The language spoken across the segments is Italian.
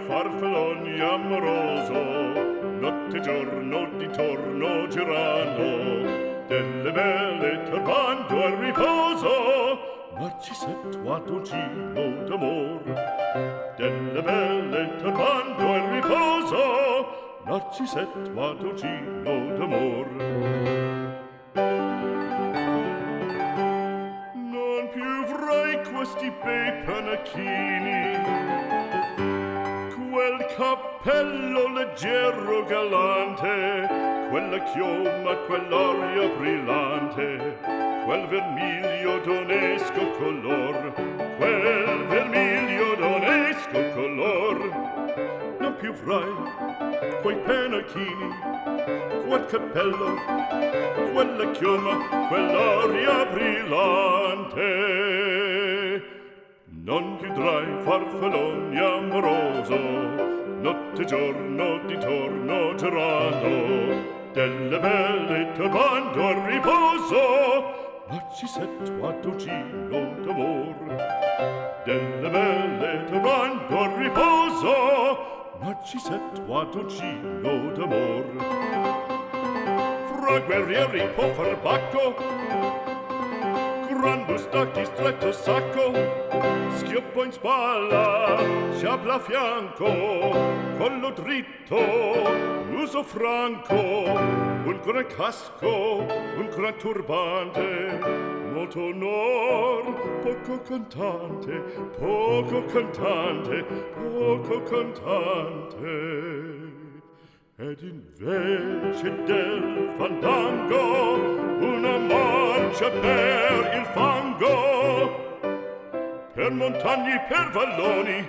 farfalloni amoroso, notte e giorno d'intorno girano, delle belle turbando al riposo, Narcisetto ad uncino d'amor. Delle belle turbando al riposo, Narcisetto ad uncino d'amor. Non più avrai questi bei panacchini, quel cappello leggero galante, quella chioma, quell'aria brillante, quel vermiglio d'onesco color, quel vermiglio d'onesco color. Non più avrai quei pennacchini, quel cappello, quella chioma, quell'aria brillante. Non più drai farfalloni amoroso, notte e giorno d'intorno girando, delle belle turbando al riposo, Narcisetto ad uncino d'amor. Delle belle turbando al riposo, Narcisetto ad uncino d'amor. Fra guerrieri può far bacco, gran bustacchi stretto sacco, schioppo in spalla, sciabla a fianco, collo dritto, muso franco, un gran casco, un gran turbante, molto onor, poco cantante, poco cantante, poco cantante. Ed invece del fandango una marcia per il fango, per montagne, per valloni,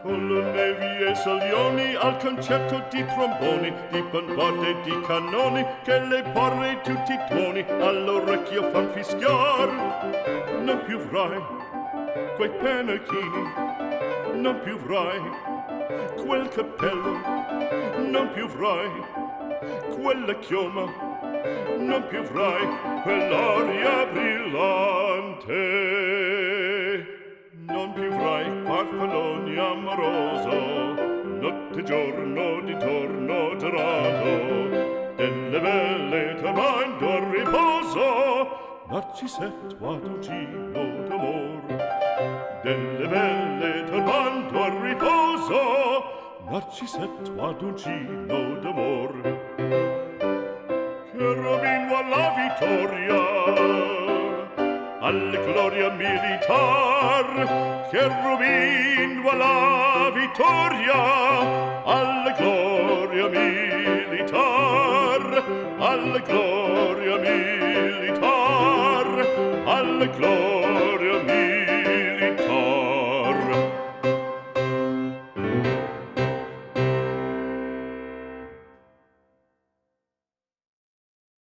con le nevi e salioni, al concerto di tromboni, di bombarde e di cannoni, che le porre tutti i tuoni all'orecchio fan fischiar. Non più avrai quei pennacchini, non più avrai quel cappello, non più avrai quella chioma, non più avrai quell'aria brillante. Non più avrai farfalloni amoroso, notte e giorno d'intorno girato, delle belle turbando al riposo, Narcisetto ad uncino d'amor. Delle belle turbando al riposo, Narcisetto ad uncino d'amor. Cherubino alla vittoria, alla gloria militar, cherubino alla vittoria, alla gloria militar, alla gloria militar, alla gloria